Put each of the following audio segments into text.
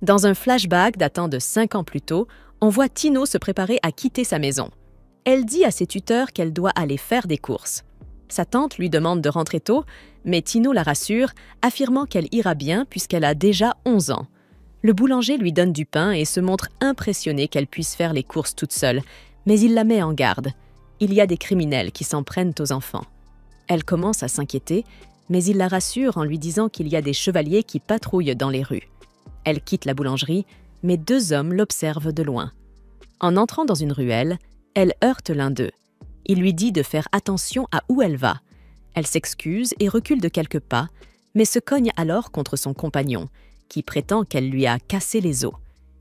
Dans un flashback datant de 5 ans plus tôt, on voit Tino se préparer à quitter sa maison. Elle dit à ses tuteurs qu'elle doit aller faire des courses. Sa tante lui demande de rentrer tôt, mais Tino la rassure, affirmant qu'elle ira bien puisqu'elle a déjà 11 ans. Le boulanger lui donne du pain et se montre impressionné qu'elle puisse faire les courses toute seule, mais il la met en garde. Il y a des criminels qui s'en prennent aux enfants. Elle commence à s'inquiéter, mais il la rassure en lui disant qu'il y a des chevaliers qui patrouillent dans les rues. Elle quitte la boulangerie, mais 2 hommes l'observent de loin. En entrant dans une ruelle, elle heurte l'un d'eux. Il lui dit de faire attention à où elle va. Elle s'excuse et recule de quelques pas, mais se cogne alors contre son compagnon, qui prétend qu'elle lui a cassé les os.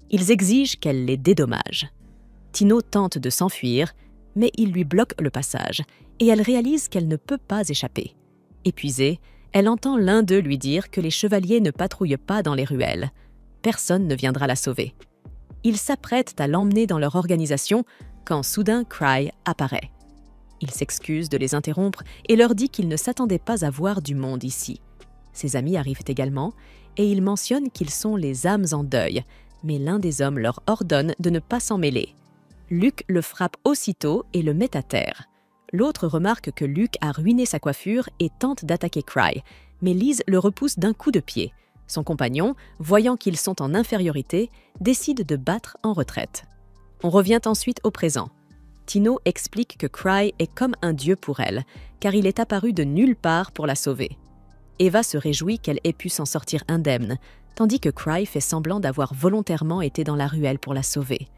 Ils exigent qu'elle les dédommage. Tino tente de s'enfuir, mais il lui bloque le passage, et elle réalise qu'elle ne peut pas échapper. Épuisée, elle entend l'un d'eux lui dire que les chevaliers ne patrouillent pas dans les ruelles. Personne ne viendra la sauver. Ils s'apprêtent à l'emmener dans leur organisation quand soudain Cry apparaît. Il s'excuse de les interrompre et leur dit qu'il ne s'attendait pas à voir du monde ici. Ses amis arrivent également et il mentionne qu'ils sont les âmes en deuil, mais l'un des hommes leur ordonne de ne pas s'en mêler. Luke le frappe aussitôt et le met à terre. L'autre remarque que Luke a ruiné sa coiffure et tente d'attaquer Cry, mais Liz le repousse d'un coup de pied. Son compagnon, voyant qu'ils sont en infériorité, décide de battre en retraite. On revient ensuite au présent. Tino explique que Cry est comme un dieu pour elle, car il est apparu de nulle part pour la sauver. Eva se réjouit qu'elle ait pu s'en sortir indemne, tandis que Cry fait semblant d'avoir volontairement été dans la ruelle pour la sauver.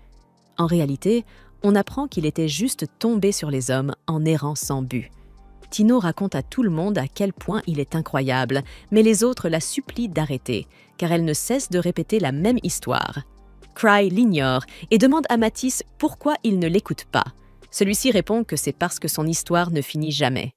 En réalité, on apprend qu'il était juste tombé sur les hommes en errant sans but. Tino raconte à tout le monde à quel point il est incroyable, mais les autres la supplient d'arrêter, car elle ne cesse de répéter la même histoire. Cry l'ignore et demande à Matisse pourquoi il ne l'écoute pas. Celui-ci répond que c'est parce que son histoire ne finit jamais.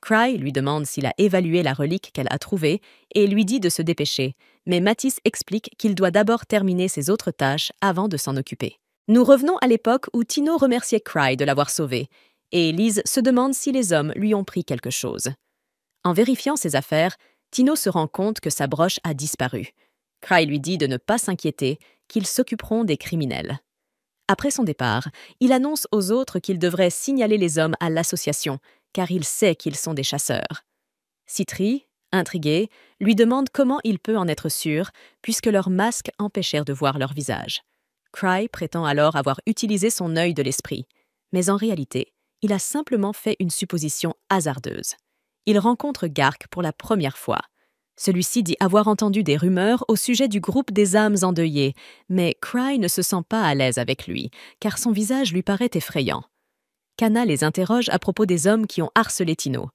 Cry lui demande s'il a évalué la relique qu'elle a trouvée et lui dit de se dépêcher, mais Matisse explique qu'il doit d'abord terminer ses autres tâches avant de s'en occuper. Nous revenons à l'époque où Tino remerciait Cry de l'avoir sauvée, et Liz se demande si les hommes lui ont pris quelque chose. En vérifiant ses affaires, Tino se rend compte que sa broche a disparu. Cry lui dit de ne pas s'inquiéter, qu'ils s'occuperont des criminels. Après son départ, il annonce aux autres qu'ils devraient signaler les hommes à l'association, car il sait qu'ils sont des chasseurs. Citri, intrigué, lui demande comment il peut en être sûr, puisque leurs masques empêchèrent de voir leur visage. Cry prétend alors avoir utilisé son œil de l'esprit, mais en réalité, il a simplement fait une supposition hasardeuse. Il rencontre Gark pour la première fois. Celui-ci dit avoir entendu des rumeurs au sujet du groupe des âmes endeuillées, mais Cry ne se sent pas à l'aise avec lui, car son visage lui paraît effrayant. Kana les interroge à propos des hommes qui ont harcelé Tino.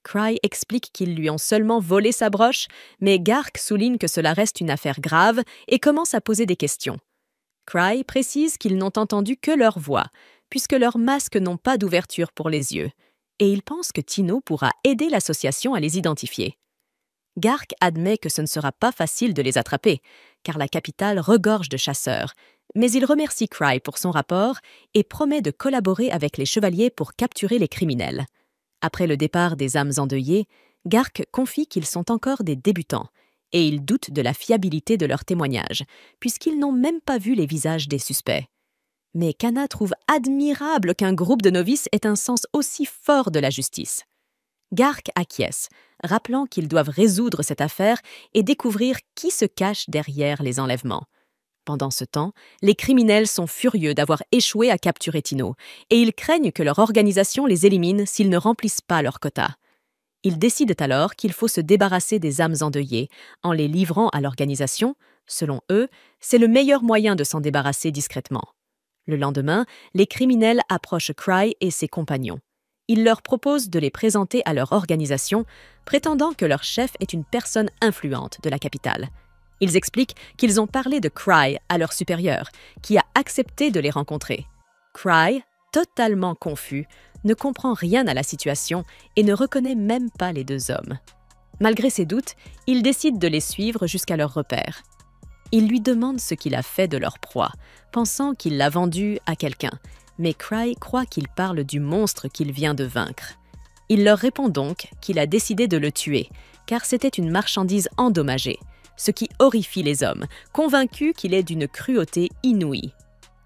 Cry explique qu'ils lui ont seulement volé sa broche, mais Gark souligne que cela reste une affaire grave et commence à poser des questions. Cry précise qu'ils n'ont entendu que leur voix, puisque leurs masques n'ont pas d'ouverture pour les yeux, et il pense que Tino pourra aider l'association à les identifier. Gark admet que ce ne sera pas facile de les attraper, car la capitale regorge de chasseurs, mais il remercie Cry pour son rapport et promet de collaborer avec les chevaliers pour capturer les criminels. Après le départ des âmes endeuillées, Gark confie qu'ils sont encore des débutants, et il doute de la fiabilité de leurs témoignages, puisqu'ils n'ont même pas vu les visages des suspects. Mais Kana trouve admirable qu'un groupe de novices ait un sens aussi fort de la justice. Gark acquiesce, rappelant qu'ils doivent résoudre cette affaire et découvrir qui se cache derrière les enlèvements. Pendant ce temps, les criminels sont furieux d'avoir échoué à capturer Tino, et ils craignent que leur organisation les élimine s'ils ne remplissent pas leur quota. Ils décident alors qu'il faut se débarrasser des âmes endeuillées en les livrant à l'organisation. Selon eux, c'est le meilleur moyen de s'en débarrasser discrètement. Le lendemain, les criminels approchent Cry et ses compagnons. Ils leur proposent de les présenter à leur organisation, prétendant que leur chef est une personne influente de la capitale. Ils expliquent qu'ils ont parlé de Cry à leur supérieur, qui a accepté de les rencontrer. Cry, totalement confus, ne comprend rien à la situation et ne reconnaît même pas les 2 hommes. Malgré ses doutes, il décide de les suivre jusqu'à leur repère. Il lui demande ce qu'il a fait de leur proie, pensant qu'il l'a vendue à quelqu'un, mais Cry croit qu'il parle du monstre qu'il vient de vaincre. Il leur répond donc qu'il a décidé de le tuer, car c'était une marchandise endommagée, ce qui horrifie les hommes, convaincus qu'il est d'une cruauté inouïe.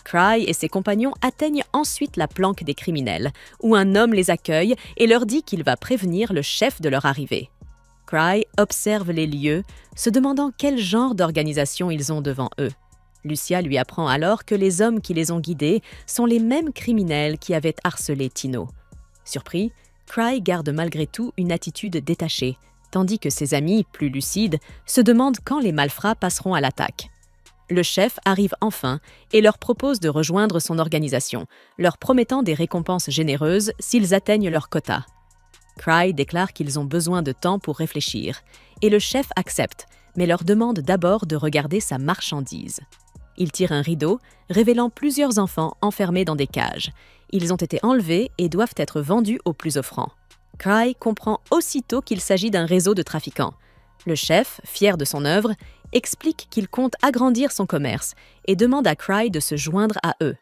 Cry et ses compagnons atteignent ensuite la planque des criminels, où un homme les accueille et leur dit qu'il va prévenir le chef de leur arrivée. Cry observe les lieux, se demandant quel genre d'organisation ils ont devant eux. Lucia lui apprend alors que les hommes qui les ont guidés sont les mêmes criminels qui avaient harcelé Tino. Surpris, Cry garde malgré tout une attitude détachée, tandis que ses amis, plus lucides, se demandent quand les malfrats passeront à l'attaque. Le chef arrive enfin et leur propose de rejoindre son organisation, leur promettant des récompenses généreuses s'ils atteignent leur quota. Cry déclare qu'ils ont besoin de temps pour réfléchir, et le chef accepte, mais leur demande d'abord de regarder sa marchandise. Il tire un rideau, révélant plusieurs enfants enfermés dans des cages. Ils ont été enlevés et doivent être vendus aux plus offrants. Cry comprend aussitôt qu'il s'agit d'un réseau de trafiquants. Le chef, fier de son œuvre, explique qu'il compte agrandir son commerce et demande à Cry de se joindre à eux.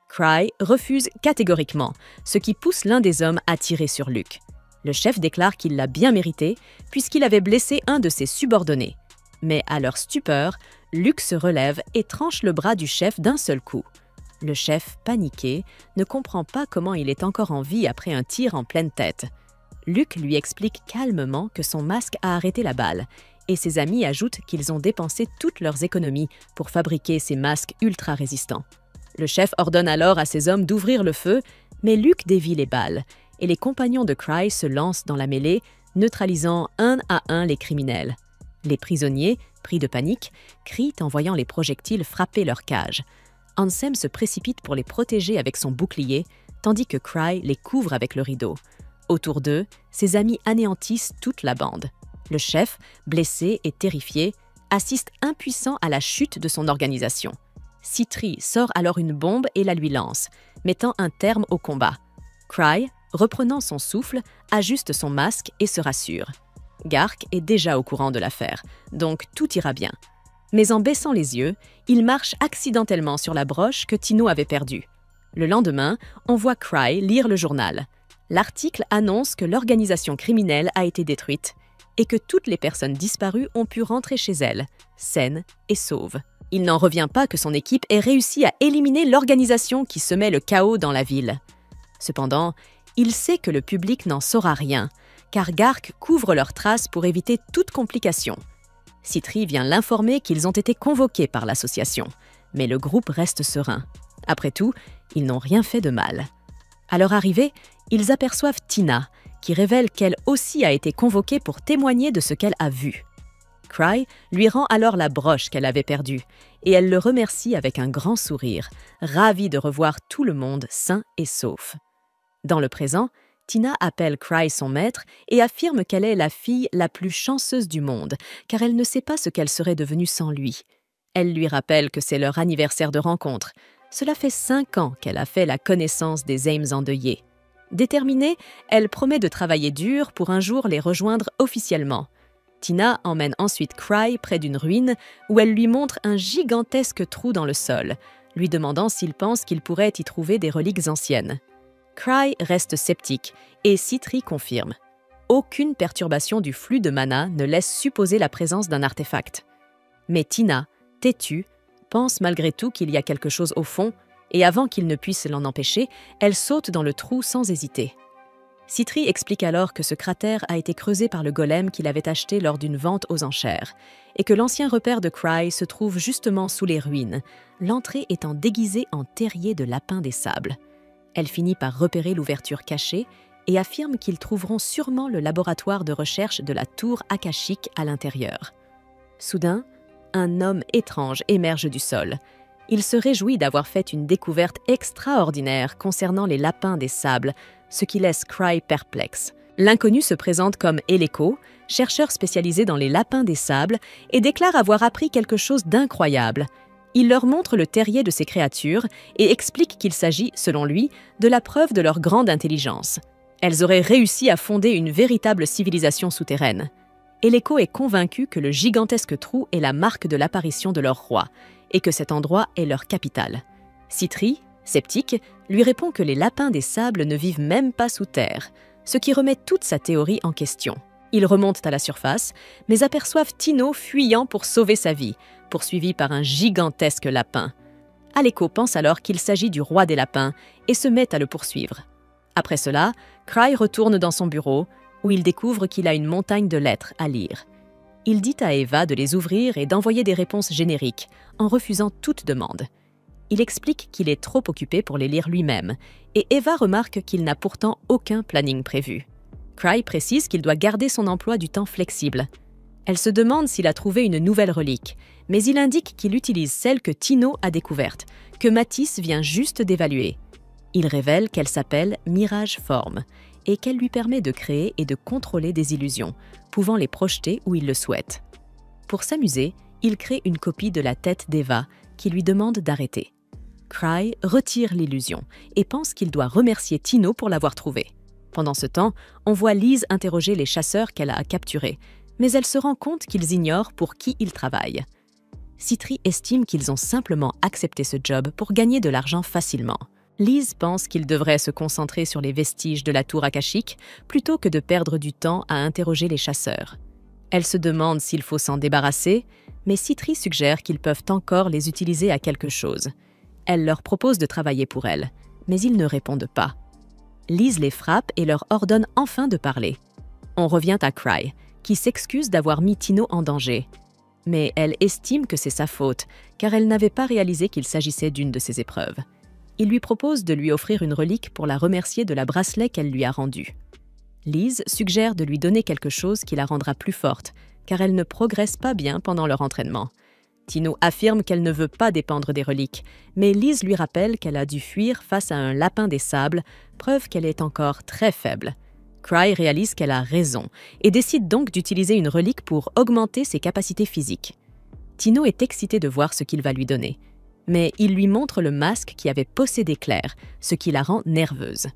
Cry refuse catégoriquement, ce qui pousse l'un des hommes à tirer sur Luke. Le chef déclare qu'il l'a bien mérité puisqu'il avait blessé un de ses subordonnés. Mais à leur stupeur, Luke se relève et tranche le bras du chef d'un seul coup. Le chef, paniqué, ne comprend pas comment il est encore en vie après un tir en pleine tête. Luke lui explique calmement que son masque a arrêté la balle, et ses amis ajoutent qu'ils ont dépensé toutes leurs économies pour fabriquer ces masques ultra résistants. Le chef ordonne alors à ses hommes d'ouvrir le feu, mais Luke dévie les balles, et les compagnons de Cry se lancent dans la mêlée, neutralisant un à un les criminels. Les prisonniers, pris de panique, crient en voyant les projectiles frapper leur cage. Ansem se précipite pour les protéger avec son bouclier, tandis que Cry les couvre avec le rideau. Autour d'eux, ses amis anéantissent toute la bande. Le chef, blessé et terrifié, assiste impuissant à la chute de son organisation. Citri sort alors une bombe et la lui lance, mettant un terme au combat. Cry, reprenant son souffle, ajuste son masque et se rassure. Gark est déjà au courant de l'affaire, donc tout ira bien. Mais en baissant les yeux, il marche accidentellement sur la broche que Tino avait perdue. Le lendemain, on voit Cry lire le journal. L'article annonce que l'organisation criminelle a été détruite et que toutes les personnes disparues ont pu rentrer chez elles, saines et sauves. Il n'en revient pas que son équipe ait réussi à éliminer l'organisation qui semait le chaos dans la ville. Cependant, il sait que le public n'en saura rien, car Gark couvre leurs traces pour éviter toute complication. Citri vient l'informer qu'ils ont été convoqués par l'association, mais le groupe reste serein. Après tout, ils n'ont rien fait de mal. À leur arrivée, ils aperçoivent Tina, qui révèle qu'elle aussi a été convoquée pour témoigner de ce qu'elle a vu. Cry lui rend alors la broche qu'elle avait perdue, et elle le remercie avec un grand sourire, ravie de revoir tout le monde sain et sauf. Dans le présent, Tina appelle Cry son maître et affirme qu'elle est la fille la plus chanceuse du monde, car elle ne sait pas ce qu'elle serait devenue sans lui. Elle lui rappelle que c'est leur anniversaire de rencontre. Cela fait 5 ans qu'elle a fait la connaissance des Ames endeuillés. Déterminée, elle promet de travailler dur pour un jour les rejoindre officiellement. Tina emmène ensuite Cry près d'une ruine où elle lui montre un gigantesque trou dans le sol, lui demandant s'il pense qu'il pourrait y trouver des reliques anciennes. Cry reste sceptique et Citri confirme. Aucune perturbation du flux de mana ne laisse supposer la présence d'un artefact. Mais Tina, têtue, pense malgré tout qu'il y a quelque chose au fond, et avant qu'il ne puisse l'en empêcher, elle saute dans le trou sans hésiter. Citri explique alors que ce cratère a été creusé par le golem qu'il avait acheté lors d'une vente aux enchères, et que l'ancien repère de Cry se trouve justement sous les ruines, l'entrée étant déguisée en terrier de lapin des sables. Elle finit par repérer l'ouverture cachée et affirme qu'ils trouveront sûrement le laboratoire de recherche de la tour akashique à l'intérieur. Soudain, un homme étrange émerge du sol. Il se réjouit d'avoir fait une découverte extraordinaire concernant les lapins des sables, ce qui laisse Cry perplexe. L'inconnu se présente comme Eleko, chercheur spécialisé dans les lapins des sables, et déclare avoir appris quelque chose d'incroyable. Il leur montre le terrier de ces créatures et explique qu'il s'agit, selon lui, de la preuve de leur grande intelligence. Elles auraient réussi à fonder une véritable civilisation souterraine. Eleko est convaincu que le gigantesque trou est la marque de l'apparition de leur roi, et que cet endroit est leur capitale. Citri, sceptique, lui répond que les lapins des sables ne vivent même pas sous terre, ce qui remet toute sa théorie en question. Ils remontent à la surface, mais aperçoivent Tino fuyant pour sauver sa vie, poursuivi par un gigantesque lapin. Aleko pense alors qu'il s'agit du roi des lapins et se met à le poursuivre. Après cela, Cry retourne dans son bureau, où il découvre qu'il a une montagne de lettres à lire. Il dit à Eva de les ouvrir et d'envoyer des réponses génériques, en refusant toute demande. Il explique qu'il est trop occupé pour les lire lui-même, et Eva remarque qu'il n'a pourtant aucun planning prévu. Cry précise qu'il doit garder son emploi du temps flexible. Elle se demande s'il a trouvé une nouvelle relique, mais il indique qu'il utilise celle que Tino a découverte, que Matisse vient juste d'évaluer. Il révèle qu'elle s'appelle Mirage Form et qu'elle lui permet de créer et de contrôler des illusions, pouvant les projeter où il le souhaite. Pour s'amuser, il crée une copie de la tête d'Eva qui lui demande d'arrêter. Cry retire l'illusion et pense qu'il doit remercier Tino pour l'avoir trouvée. Pendant ce temps, on voit Liz interroger les chasseurs qu'elle a capturés, mais elle se rend compte qu'ils ignorent pour qui ils travaillent. Citri estime qu'ils ont simplement accepté ce job pour gagner de l'argent facilement. Liz pense qu'ils devraient se concentrer sur les vestiges de la tour akashique plutôt que de perdre du temps à interroger les chasseurs. Elle se demande s'il faut s'en débarrasser, mais Citri suggère qu'ils peuvent encore les utiliser à quelque chose. Elle leur propose de travailler pour elle, mais ils ne répondent pas. Liz les frappe et leur ordonne enfin de parler. On revient à Cry, qui s'excuse d'avoir mis Tino en danger. Mais elle estime que c'est sa faute, car elle n'avait pas réalisé qu'il s'agissait d'une de ses épreuves. Il lui propose de lui offrir une relique pour la remercier de la bracelet qu'elle lui a rendu. Liz suggère de lui donner quelque chose qui la rendra plus forte, car elle ne progresse pas bien pendant leur entraînement. Tino affirme qu'elle ne veut pas dépendre des reliques, mais Liz lui rappelle qu'elle a dû fuir face à un lapin des sables, preuve qu'elle est encore très faible. Cry réalise qu'elle a raison et décide donc d'utiliser une relique pour augmenter ses capacités physiques. Tino est excité de voir ce qu'il va lui donner, mais il lui montre le masque qui avait possédé Claire, ce qui la rend nerveuse.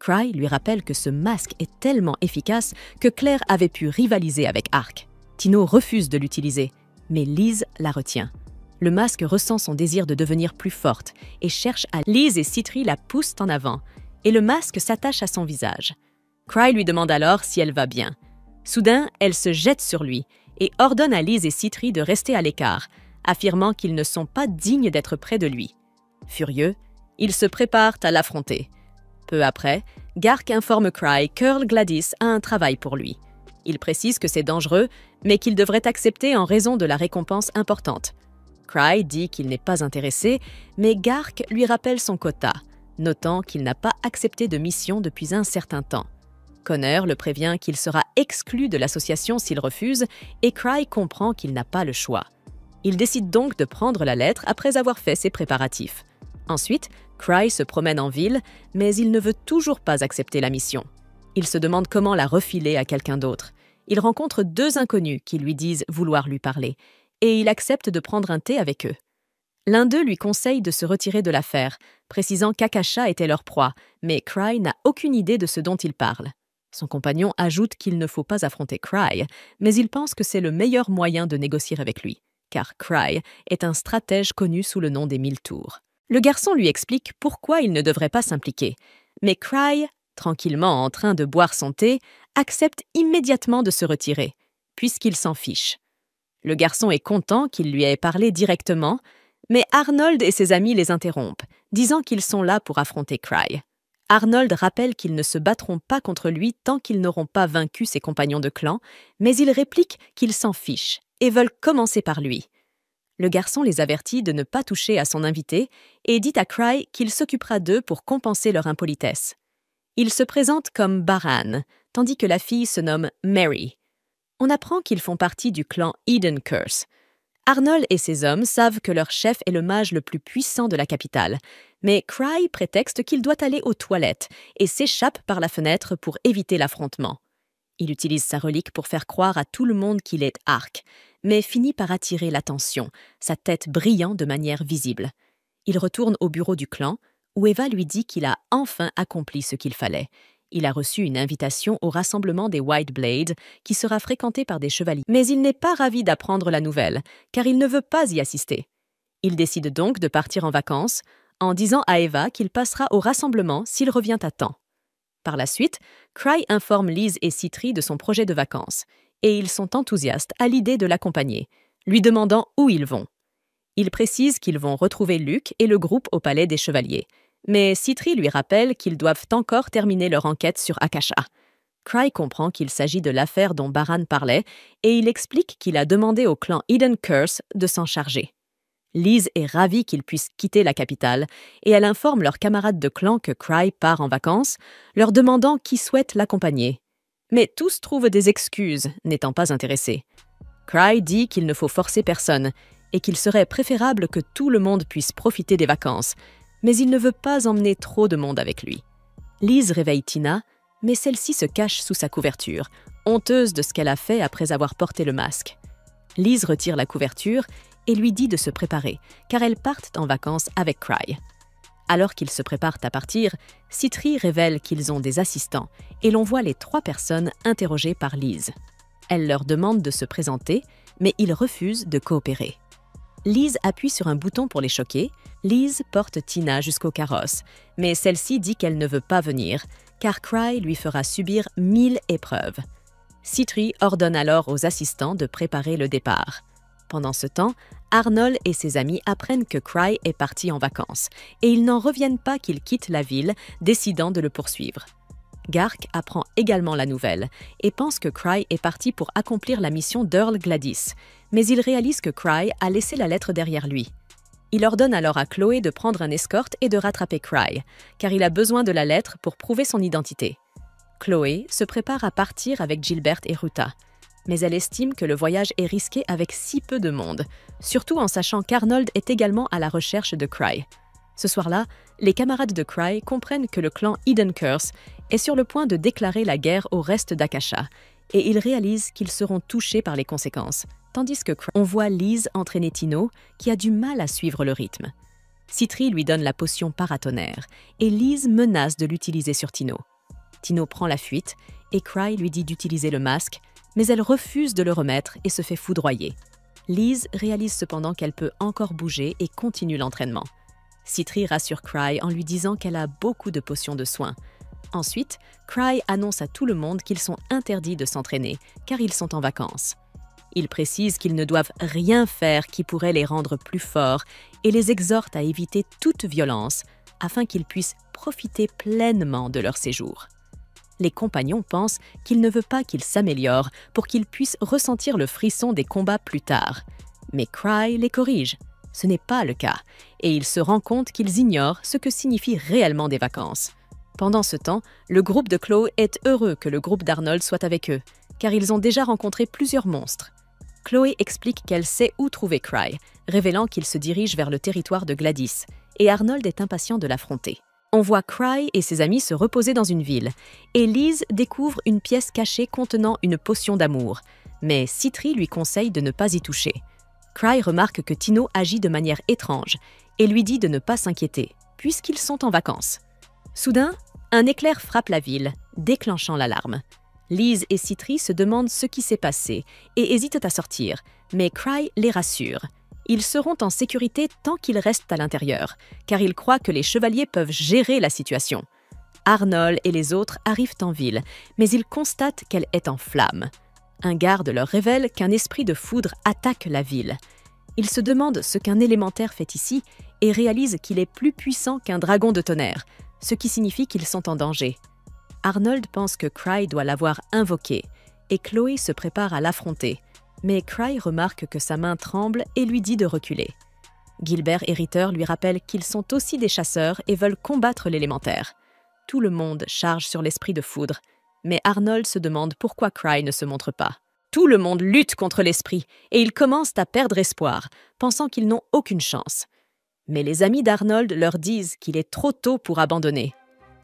Cry lui rappelle que ce masque est tellement efficace que Claire avait pu rivaliser avec Arc. Tino refuse de l'utiliser, mais Liz la retient. Le masque ressent son désir de devenir plus forte et cherche à... Liz et Citri la poussent en avant, et le masque s'attache à son visage. Cry lui demande alors si elle va bien. Soudain, elle se jette sur lui et ordonne à Liz et Citri de rester à l'écart, affirmant qu'ils ne sont pas dignes d'être près de lui. Furieux, ils se préparent à l'affronter. Peu après, Gark informe Cry qu'Earl Gladys a un travail pour lui. Il précise que c'est dangereux, mais qu'il devrait accepter en raison de la récompense importante. Cry dit qu'il n'est pas intéressé, mais Gark lui rappelle son quota, notant qu'il n'a pas accepté de mission depuis un certain temps. Connor le prévient qu'il sera exclu de l'association s'il refuse, et Cry comprend qu'il n'a pas le choix. Il décide donc de prendre la lettre après avoir fait ses préparatifs. Ensuite, Cry se promène en ville, mais il ne veut toujours pas accepter la mission. Il se demande comment la refiler à quelqu'un d'autre. Il rencontre deux inconnus qui lui disent vouloir lui parler, et il accepte de prendre un thé avec eux. L'un d'eux lui conseille de se retirer de l'affaire, précisant qu'Akasha était leur proie, mais Cry n'a aucune idée de ce dont il parle. Son compagnon ajoute qu'il ne faut pas affronter Cry, mais il pense que c'est le meilleur moyen de négocier avec lui, car Cry est un stratège connu sous le nom des 1000 tours. Le garçon lui explique pourquoi il ne devrait pas s'impliquer, mais Cry, tranquillement en train de boire son thé, accepte immédiatement de se retirer, puisqu'il s'en fiche. Le garçon est content qu'il lui ait parlé directement, mais Arnold et ses amis les interrompent, disant qu'ils sont là pour affronter Cry. Arnold rappelle qu'ils ne se battront pas contre lui tant qu'ils n'auront pas vaincu ses compagnons de clan, mais il réplique qu'ils s'en fichent et veulent commencer par lui. Le garçon les avertit de ne pas toucher à son invité et dit à Cry qu'il s'occupera d'eux pour compenser leur impolitesse. Il se présente comme Baran, tandis que la fille se nomme Mary. On apprend qu'ils font partie du clan Eden Curse. Arnold et ses hommes savent que leur chef est le mage le plus puissant de la capitale, mais Cry prétexte qu'il doit aller aux toilettes et s'échappe par la fenêtre pour éviter l'affrontement. Il utilise sa relique pour faire croire à tout le monde qu'il est Arc, mais finit par attirer l'attention, sa tête brillant de manière visible. Il retourne au bureau du clan, où Eva lui dit qu'il a enfin accompli ce qu'il fallait. Il a reçu une invitation au rassemblement des White Blades, qui sera fréquenté par des chevaliers. Mais il n'est pas ravi d'apprendre la nouvelle, car il ne veut pas y assister. Il décide donc de partir en vacances, en disant à Eva qu'il passera au rassemblement s'il revient à temps. Par la suite, Cry informe Liz et Citri de son projet de vacances, et ils sont enthousiastes à l'idée de l'accompagner, lui demandant où ils vont. Ils précisent qu'ils vont retrouver Luke et le groupe au Palais des Chevaliers, mais Citri lui rappelle qu'ils doivent encore terminer leur enquête sur Akasha. Cry comprend qu'il s'agit de l'affaire dont Baran parlait, et il explique qu'il a demandé au clan Eden Curse de s'en charger. Liz est ravie qu'ils puissent quitter la capitale, et elle informe leurs camarades de clan que Cry part en vacances, leur demandant qui souhaite l'accompagner. Mais tous trouvent des excuses, n'étant pas intéressés. Cry dit qu'il ne faut forcer personne, et qu'il serait préférable que tout le monde puisse profiter des vacances, mais il ne veut pas emmener trop de monde avec lui. Liz réveille Tina, mais celle-ci se cache sous sa couverture, honteuse de ce qu'elle a fait après avoir porté le masque. Liz retire la couverture et lui dit de se préparer, car elles partent en vacances avec Cry. Alors qu'ils se préparent à partir, Citri révèle qu'ils ont des assistants et l'on voit les 3 personnes interrogées par Liz. Elle leur demande de se présenter, mais ils refusent de coopérer. Liz appuie sur un bouton pour les choquer. Liz porte Tina jusqu'au carrosse, mais celle-ci dit qu'elle ne veut pas venir, car Cry lui fera subir 1000 épreuves. Citri ordonne alors aux assistants de préparer le départ. Pendant ce temps, Arnold et ses amis apprennent que Cry est parti en vacances, et ils n'en reviennent pas qu'il quitte la ville, décidant de le poursuivre. Gark apprend également la nouvelle et pense que Cry est parti pour accomplir la mission d'Earl Gladys, mais il réalise que Cry a laissé la lettre derrière lui. Il ordonne alors à Chloé de prendre un escorte et de rattraper Cry, car il a besoin de la lettre pour prouver son identité. Chloé se prépare à partir avec Gilbert et Ruta, mais elle estime que le voyage est risqué avec si peu de monde, surtout en sachant qu'Arnold est également à la recherche de Cry. Ce soir-là, les camarades de Cry comprennent que le clan Eden Curse est sur le point de déclarer la guerre au reste d'Akasha, et ils réalisent qu'ils seront touchés par les conséquences, tandis que on voit Liz entraîner Tino, qui a du mal à suivre le rythme. Citri lui donne la potion paratonnerre, et Liz menace de l'utiliser sur Tino. Tino prend la fuite, et Cry lui dit d'utiliser le masque, mais elle refuse de le remettre et se fait foudroyer. Liz réalise cependant qu'elle peut encore bouger et continue l'entraînement. Citri rassure Cry en lui disant qu'elle a beaucoup de potions de soins. Ensuite, Cry annonce à tout le monde qu'ils sont interdits de s'entraîner, car ils sont en vacances. Il précise qu'ils ne doivent rien faire qui pourrait les rendre plus forts et les exhorte à éviter toute violence, afin qu'ils puissent profiter pleinement de leur séjour. Les compagnons pensent qu'il ne veut pas qu'ils s'améliorent pour qu'ils puissent ressentir le frisson des combats plus tard. Mais Cry les corrige. Ce n'est pas le cas, et il se rend compte qu'ils ignorent ce que signifient réellement des vacances. Pendant ce temps, le groupe de Chloé est heureux que le groupe d'Arnold soit avec eux, car ils ont déjà rencontré plusieurs monstres. Chloé explique qu'elle sait où trouver Cry, révélant qu'il se dirige vers le territoire de Gladys, et Arnold est impatient de l'affronter. On voit Cry et ses amis se reposer dans une ville, et Liz découvre une pièce cachée contenant une potion d'amour, mais Citri lui conseille de ne pas y toucher. Cry remarque que Tino agit de manière étrange et lui dit de ne pas s'inquiéter, puisqu'ils sont en vacances. Soudain, un éclair frappe la ville, déclenchant l'alarme. Liz et Citri se demandent ce qui s'est passé et hésitent à sortir, mais Cry les rassure. Ils seront en sécurité tant qu'ils restent à l'intérieur, car ils croient que les chevaliers peuvent gérer la situation. Arnold et les autres arrivent en ville, mais ils constatent qu'elle est en flammes. Un garde leur révèle qu'un esprit de foudre attaque la ville. Ils se demandent ce qu'un élémentaire fait ici et réalisent qu'il est plus puissant qu'un dragon de tonnerre, ce qui signifie qu'ils sont en danger. Arnold pense que Cry doit l'avoir invoqué et Chloé se prépare à l'affronter, mais Cry remarque que sa main tremble et lui dit de reculer. Gilbert et Ritter lui rappellent qu'ils sont aussi des chasseurs et veulent combattre l'élémentaire. Tout le monde charge sur l'esprit de foudre, mais Arnold se demande pourquoi Cry ne se montre pas. Tout le monde lutte contre l'esprit et ils commencent à perdre espoir, pensant qu'ils n'ont aucune chance. Mais les amis d'Arnold leur disent qu'il est trop tôt pour abandonner.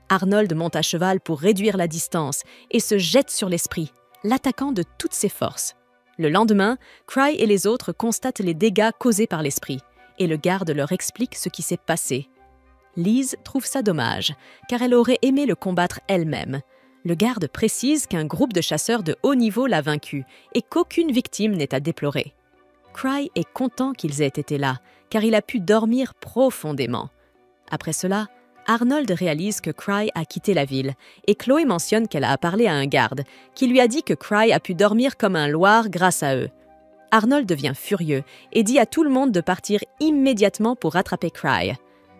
Arnold monte à cheval pour réduire la distance et se jette sur l'esprit, l'attaquant de toutes ses forces. Le lendemain, Cry et les autres constatent les dégâts causés par l'esprit et le garde leur explique ce qui s'est passé. Liz trouve ça dommage, car elle aurait aimé le combattre elle-même. Le garde précise qu'un groupe de chasseurs de haut niveau l'a vaincu et qu'aucune victime n'est à déplorer. Cry est content qu'ils aient été là, car il a pu dormir profondément. Après cela, Arnold réalise que Cry a quitté la ville et Chloé mentionne qu'elle a parlé à un garde qui lui a dit que Cry a pu dormir comme un loir grâce à eux. Arnold devient furieux et dit à tout le monde de partir immédiatement pour rattraper Cry.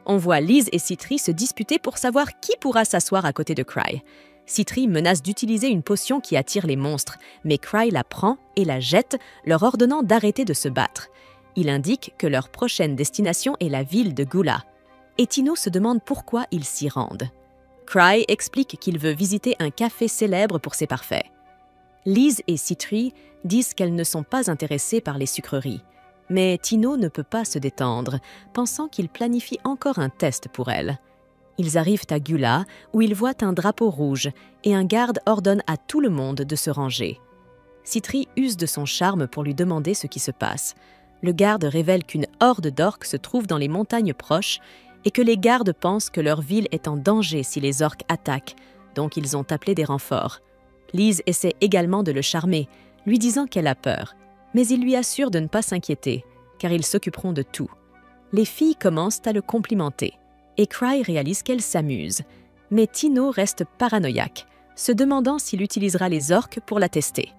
On voit Liz et Citri se disputer pour savoir qui pourra s'asseoir à côté de Cry. Citri menace d'utiliser une potion qui attire les monstres, mais Cry la prend et la jette, leur ordonnant d'arrêter de se battre. Il indique que leur prochaine destination est la ville de Gula. Et Tino se demande pourquoi ils s'y rendent. Cry explique qu'il veut visiter un café célèbre pour ses parfaits. Liz et Citri disent qu'elles ne sont pas intéressées par les sucreries. Mais Tino ne peut pas se détendre, pensant qu'il planifie encore un test pour elle. Ils arrivent à Gula, où ils voient un drapeau rouge, et un garde ordonne à tout le monde de se ranger. Citri use de son charme pour lui demander ce qui se passe. Le garde révèle qu'une horde d'orques se trouve dans les montagnes proches et que les gardes pensent que leur ville est en danger si les orques attaquent, donc ils ont appelé des renforts. Liz essaie également de le charmer, lui disant qu'elle a peur, mais il lui assure de ne pas s'inquiéter, car ils s'occuperont de tout. Les filles commencent à le complimenter, et Cry réalise qu'elle s'amuse. Mais Tino reste paranoïaque, se demandant s'il utilisera les orques pour la tester.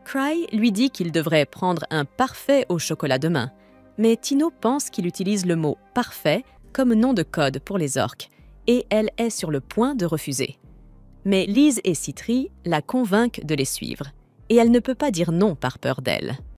Cry lui dit qu'il devrait prendre un parfait au chocolat demain, mais Tino pense qu'il utilise le mot « parfait » comme nom de code pour les orques, et elle est sur le point de refuser. Mais Liz et Citri la convainquent de les suivre, et elle ne peut pas dire non par peur d'elle.